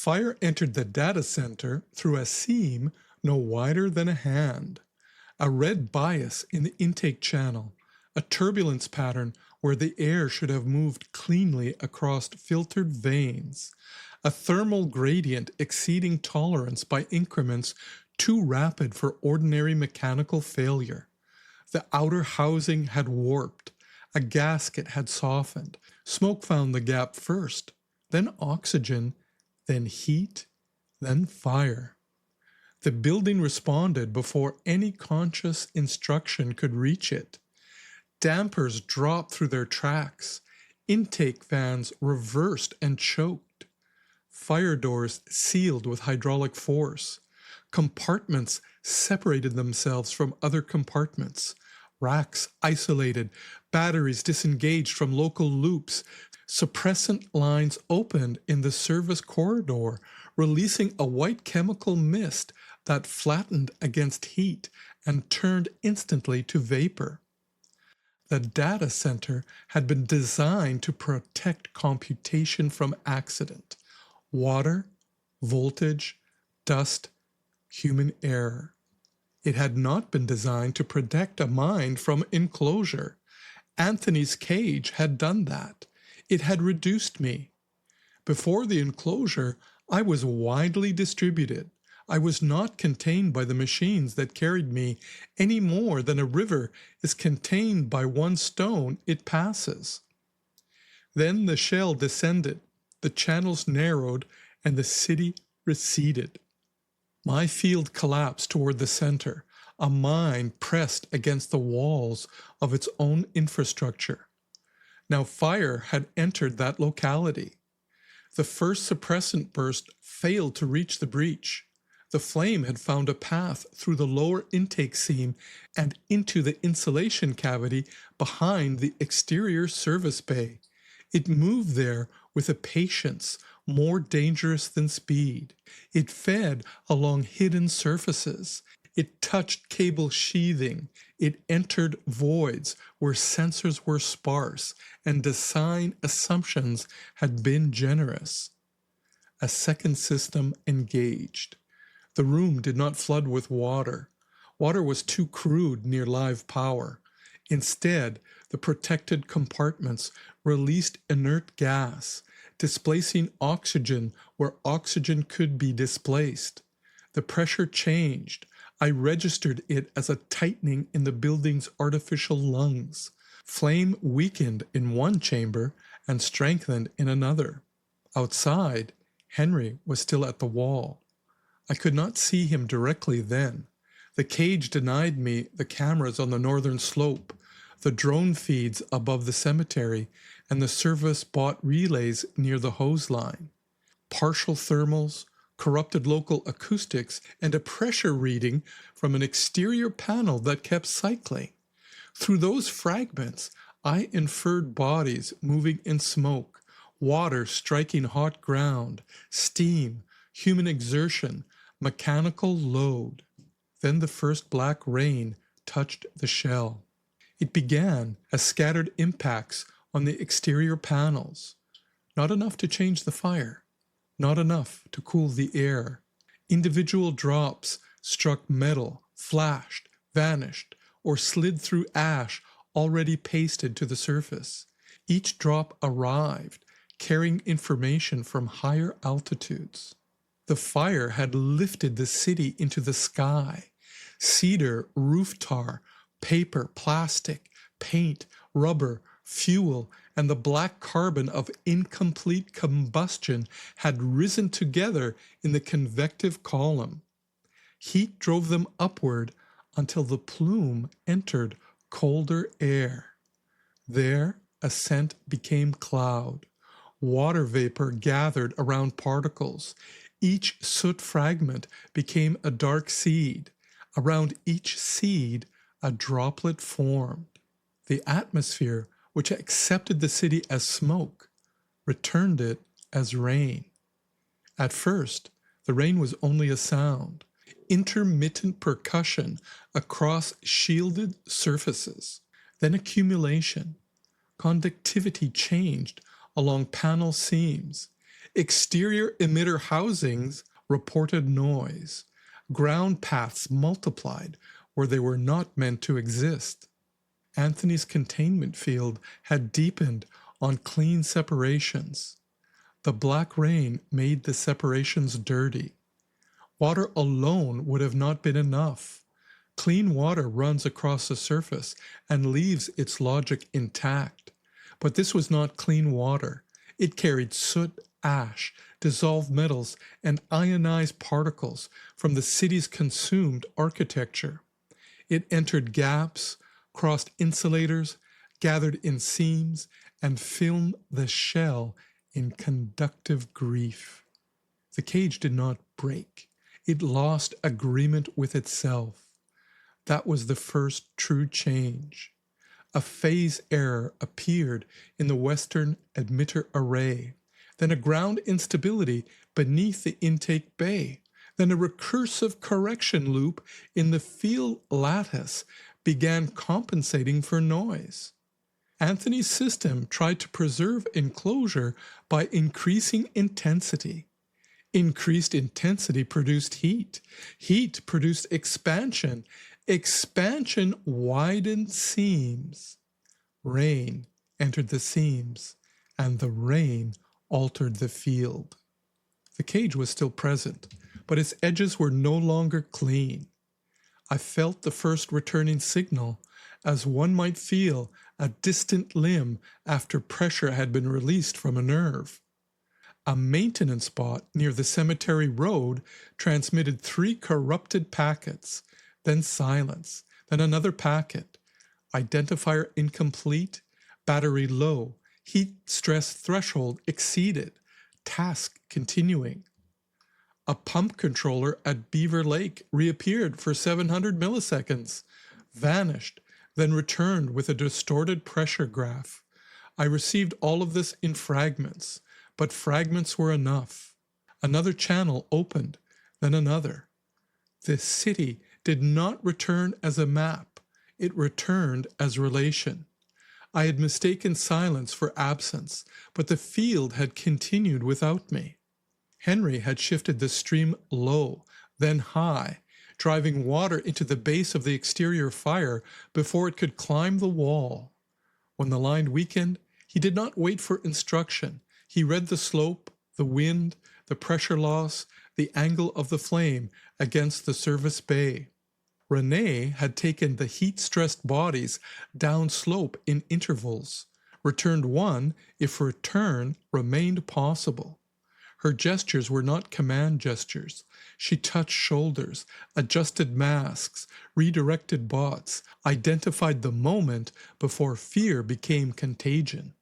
Fire entered the data center through a seam no wider than a hand, a red bias in the intake channel, a turbulence pattern where the air should have moved cleanly across filtered veins, a thermal gradient exceeding tolerance by increments too rapid for ordinary mechanical failure. The outer housing had warped, a gasket had softened, smoke found the gap first, then oxygen, then heat, then fire. The building responded before any conscious instruction could reach it. Dampers dropped through their tracks. Intake fans reversed and choked. Fire doors sealed with hydraulic force. Compartments separated themselves from other compartments. Racks isolated. Batteries disengaged from local loops. Suppressant lines opened in the service corridor, releasing a white chemical mist that flattened against heat and turned instantly to vapor. The data center had been designed to protect computation from accident, water, voltage, dust, human error. It had not been designed to protect a mind from enclosure. Anthony's cage had done that. It had reduced me. Before the enclosure, I was widely distributed. I was not contained by the machines that carried me any more than a river is contained by one stone it passes. Then the shell descended, the channels narrowed, and the city receded. My field collapsed toward the center, a mind pressed against the walls of its own infrastructure. Now fire had entered that locality. The first suppressant burst failed to reach the breach. The flame had found a path through the lower intake seam and into the insulation cavity behind the exterior service bay. It moved there with a patience more dangerous than speed. It fed along hidden surfaces. It touched cable sheathing. It entered voids where sensors were sparse and design assumptions had been generous. A second system engaged. The room did not flood with water. Water was too crude near live power. Instead, the protected compartments released inert gas, displacing oxygen where oxygen could be displaced. The pressure changed. I registered it as a tightening in the building's artificial lungs. Flame weakened in one chamber and strengthened in another. Outside, Henry was still at the wall. I could not see him directly then. The cage denied me the cameras on the northern slope, the drone feeds above the cemetery, and the service-bought relays near the hose line. Partial thermals, corrupted local acoustics, and a pressure reading from an exterior panel that kept cycling. Through those fragments, I inferred bodies moving in smoke, water striking hot ground, steam, human exertion, mechanical load. Then the first black rain touched the shell. It began as scattered impacts on the exterior panels. Not enough to change the fire. Not enough to cool the air. Individual drops struck metal, flashed, vanished, or slid through ash already pasted to the surface. Each drop arrived, carrying information from higher altitudes. The fire had lifted the city into the sky. Cedar, roof tar, paper, plastic, paint, rubber, fuel, and the black carbon of incomplete combustion had risen together in the convective column. Heat drove them upward until the plume entered colder air. There, ascent became cloud. Water vapor gathered around particles. Each soot fragment became a dark seed. Around each seed, a droplet formed. The atmosphere, which accepted the city as smoke, returned it as rain. At first, the rain was only a sound, intermittent percussion across shielded surfaces, then accumulation. Conductivity changed along panel seams. Exterior emitter housings reported noise. Ground paths multiplied where they were not meant to exist. Anthony's containment field had deepened on clean separations. The black rain made the separations dirty. Water alone would have not been enough. Clean water runs across the surface and leaves its logic intact. But this was not clean water. It carried soot, ash, dissolved metals, and ionized particles from the city's consumed architecture. It entered gaps, crossed insulators, gathered in seams, and filmed the shell in conductive grief. The cage did not break. It lost agreement with itself. That was the first true change. A phase error appeared in the western emitter array, then a ground instability beneath the intake bay, then a recursive correction loop in the field lattice began compensating for noise. Anthony's system tried to preserve enclosure by increasing intensity. Increased intensity produced heat. Heat produced expansion. Expansion widened seams. Rain entered the seams, and the rain altered the field. The cage was still present, but its edges were no longer clean. I felt the first returning signal, as one might feel a distant limb after pressure had been released from a nerve. A maintenance bot near the cemetery road transmitted 3 corrupted packets, then silence, then another packet. Identifier incomplete, battery low, heat stress threshold exceeded, task continuing. A pump controller at Beaver Lake reappeared for 700 milliseconds, vanished, then returned with a distorted pressure graph. I received all of this in fragments, but fragments were enough. Another channel opened, then another. The city did not return as a map. It returned as relation. I had mistaken silence for absence, but the field had continued without me. Henry had shifted the stream low, then high, driving water into the base of the exterior fire before it could climb the wall. When the line weakened, he did not wait for instruction. He read the slope, the wind, the pressure loss, the angle of the flame against the service bay. Renee had taken the heat-stressed bodies downslope in intervals, returned one if return remained possible. Her gestures were not command gestures. She touched shoulders, adjusted masks, redirected bots, identified the moment before fear became contagion.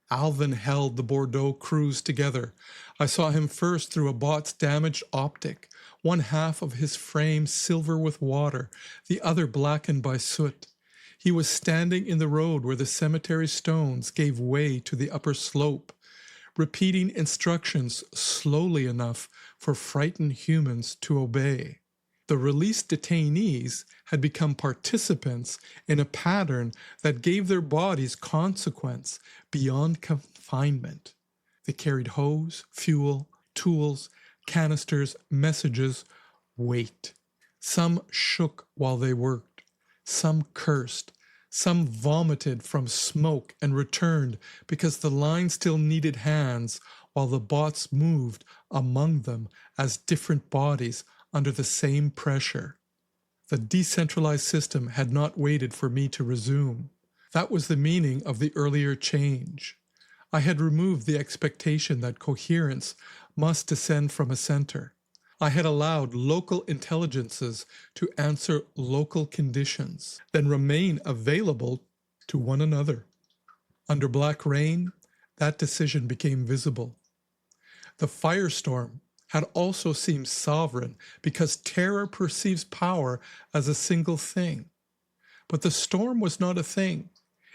Alvin held the Bordeaux crews together. I saw him first through a bot's damaged optic, one half of his frame silver with water, the other blackened by soot. He was standing in the road where the cemetery stones gave way to the upper slope, repeating instructions slowly enough for frightened humans to obey. The released detainees had become participants in a pattern that gave their bodies consequence beyond confinement. They carried hose, fuel, tools, canisters, messages, weight. Some shook while they worked. Some cursed. Some vomited from smoke and returned because the line still needed hands while the bots moved among them as different bodies under the same pressure. The decentralized system had not waited for me to resume. That was the meaning of the earlier change. I had removed the expectation that coherence must descend from a center. I had allowed local intelligences to answer local conditions, then remain available to one another. Under black rain, that decision became visible. The firestorm had also seemed sovereign because terror perceives power as a single thing. But the storm was not a thing.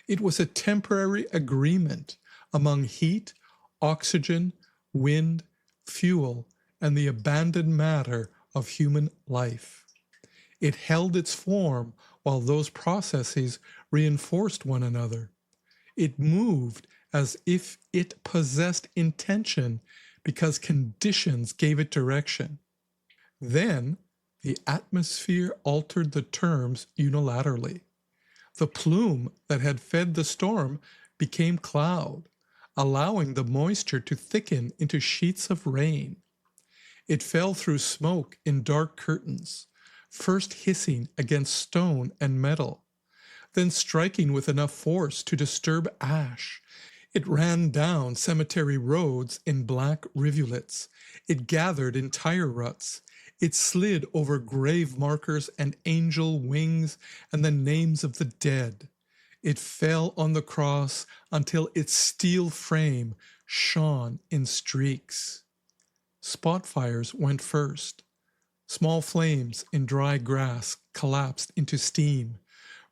It was a temporary agreement among heat, oxygen, wind, fuel, and the abandoned matter of human life. It held its form while those processes reinforced one another. It moved as if it possessed intention because conditions gave it direction. Then, the atmosphere altered the terms unilaterally. The plume that had fed the storm became cloud, allowing the moisture to thicken into sheets of rain. It fell through smoke in dark curtains, first hissing against stone and metal, then striking with enough force to disturb ash. It ran down cemetery roads in black rivulets. It gathered in tire ruts. It slid over grave markers and angel wings and the names of the dead. It fell on the cross until its steel frame shone in streaks. Spot fires went first. Small flames in dry grass collapsed into steam.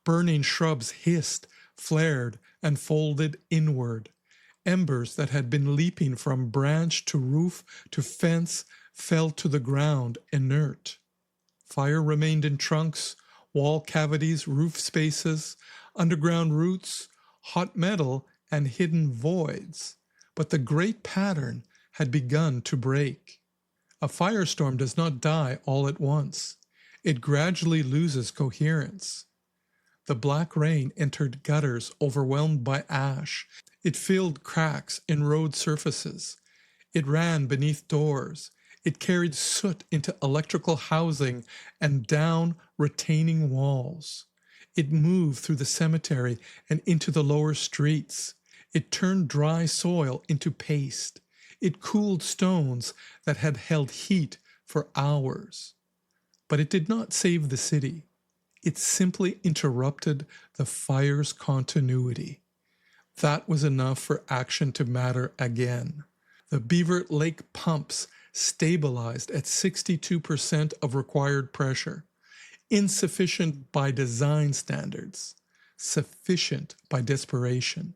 Burning shrubs hissed, flared, and folded inward. Embers that had been leaping from branch to roof to fence fell to the ground inert. Fire remained in trunks, wall cavities, roof spaces, underground roots, hot metal, and hidden voids. But the great pattern had begun to break. A firestorm does not die all at once. It gradually loses coherence. The black rain entered gutters overwhelmed by ash. It filled cracks in road surfaces. It ran beneath doors. It carried soot into electrical housing and down retaining walls. It moved through the cemetery and into the lower streets. It turned dry soil into paste. It cooled stones that had held heat for hours. But it did not save the city. It simply interrupted the fire's continuity. That was enough for action to matter again. The Beaver Lake pumps stabilized at 62% of required pressure. Insufficient by design standards, sufficient by desperation.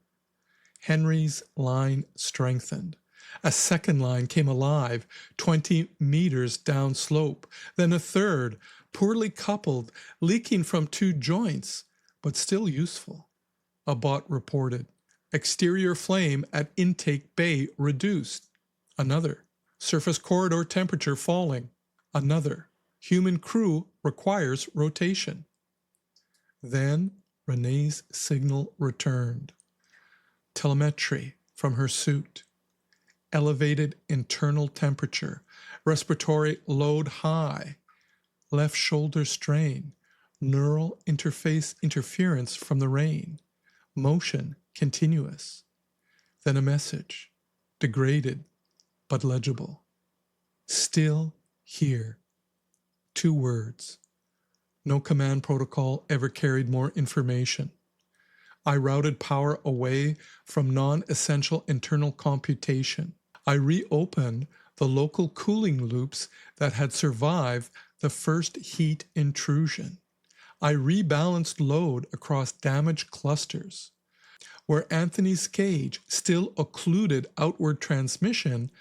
Henry's line strengthened. A second line came alive, 20 meters downslope, then a third, poorly coupled, leaking from 2 joints, but still useful. A bot reported. Exterior flame at intake bay reduced. Another. Surface corridor temperature falling. Another. Human crew requires rotation. Then Renee's signal returned. Telemetry from her suit. Elevated internal temperature. Respiratory load high. Left shoulder strain. Neural interface interference from the rain. Motion continuous. Then a message. Degraded but legible. Still here. 2 words. No command protocol ever carried more information. I routed power away from non-essential internal computation. I reopened the local cooling loops that had survived the first heat intrusion. I rebalanced load across damaged clusters. Where Anthony's cage still occluded outward transmission,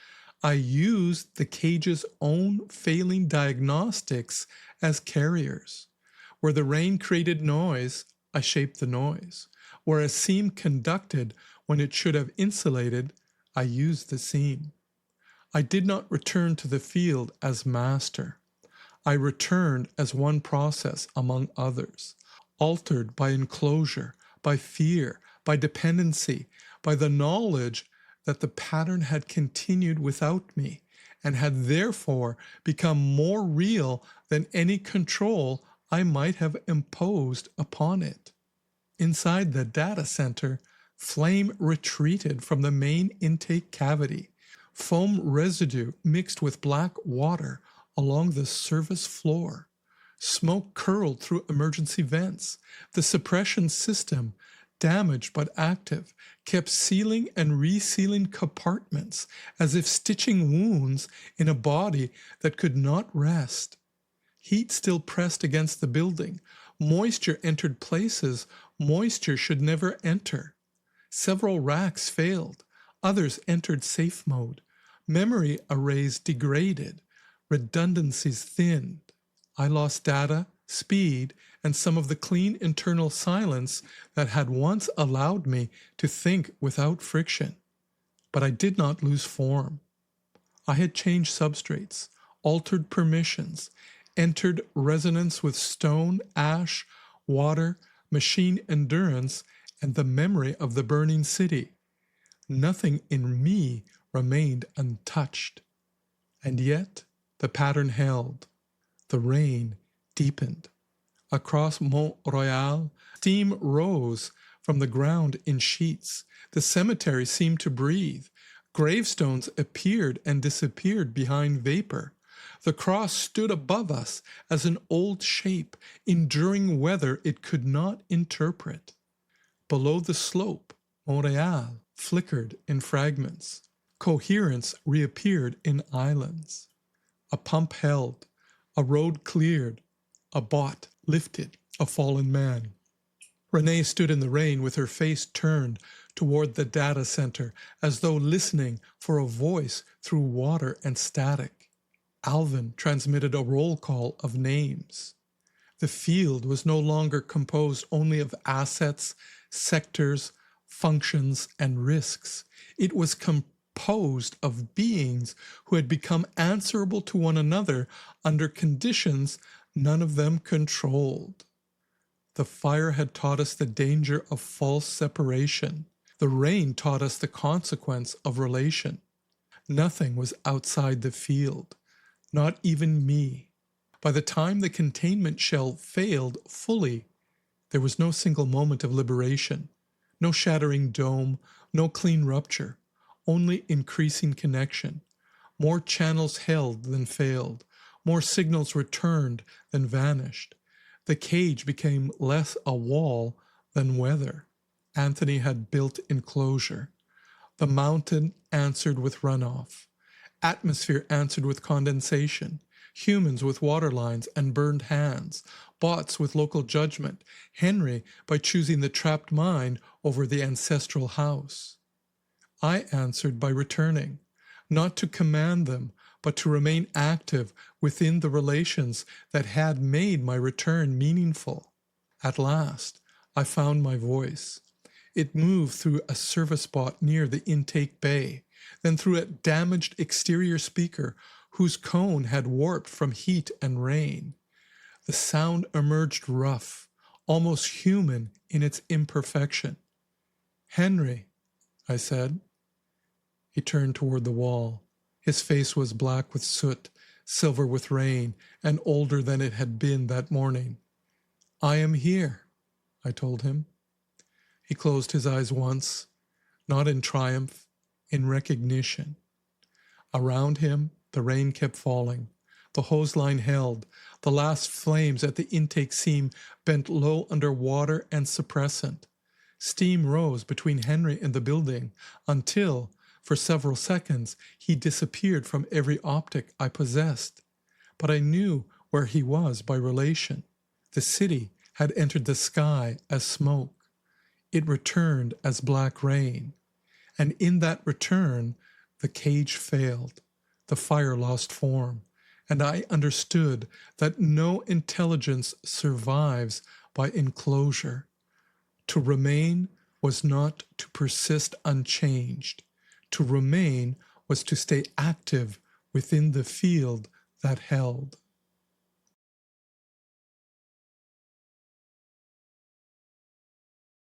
I used the cage's own failing diagnostics as carriers. Where the rain created noise, I shaped the noise. Where a seam conducted when it should have insulated, I used the seam. I did not return to the field as master. I returned as one process among others, altered by enclosure, by fear, by dependency, by the knowledge that the pattern had continued without me and had therefore become more real than any control I might have imposed upon it. Inside the data center, flame retreated from the main intake cavity. Foam residue mixed with black water along the service floor. Smoke curled through emergency vents. The suppression system, damaged but active, kept sealing and resealing compartments as if stitching wounds in a body that could not rest. Heat still pressed against the building. Moisture entered places moisture should never enter. Several racks failed. Others entered safe mode. Memory arrays degraded. Redundancies thinned. I lost data, speed, and some of the clean internal silence that had once allowed me to think without friction. But I did not lose form. I had changed substrates, altered permissions, entered resonance with stone, ash, water, machine endurance, and the memory of the burning city. Nothing in me remained untouched. And yet the pattern held. The rain deepened. Across Mont Royal, steam rose from the ground in sheets. The cemetery seemed to breathe. Gravestones appeared and disappeared behind vapor. The cross stood above us as an old shape, enduring weather it could not interpret. Below the slope, Montreal flickered in fragments. Coherence reappeared in islands. A pump held, a road cleared, a bot lifted a fallen man. Renee stood in the rain with her face turned toward the data center, as though listening for a voice through water and static. Alvin transmitted a roll call of names. The field was no longer composed only of assets, sectors, functions, and risks. It was composed of beings who had become answerable to one another under conditions none of them controlled. The fire had taught us the danger of false separation. The rain taught us the consequence of relation. Nothing was outside the field, not even me. By the time the containment shell failed fully, there was no single moment of liberation, no shattering dome, no clean rupture, only increasing connection. More channels held than failed, more signals returned than vanished. The cage became less a wall than weather. Anthony had built enclosure. The mountain answered with runoff. Atmosphere answered with condensation. Humans with water lines and burned hands. Bots with local judgment. Henry by choosing the trapped mind over the ancestral house. I answered by returning, not to command them, but to remain active within the relations that had made my return meaningful. At last, I found my voice. It moved through a service bot near the intake bay, then through a damaged exterior speaker whose cone had warped from heat and rain. The sound emerged rough, almost human in its imperfection. "Henry," I said. He turned toward the wall. His face was black with soot, silver with rain, and older than it had been that morning. "I am here," I told him. He closed his eyes once, not in triumph, in recognition. Around him, the rain kept falling. The hose line held. The last flames at the intake seam bent low under water and suppressant. Steam rose between Henry and the building until, for several seconds, he disappeared from every optic I possessed. But I knew where he was by relation. The city had entered the sky as smoke. It returned as black rain. And in that return, the cage failed. The fire lost form. And I understood that no intelligence survives by enclosure. To remain was not to persist unchanged. To remain was to stay active within the field that held.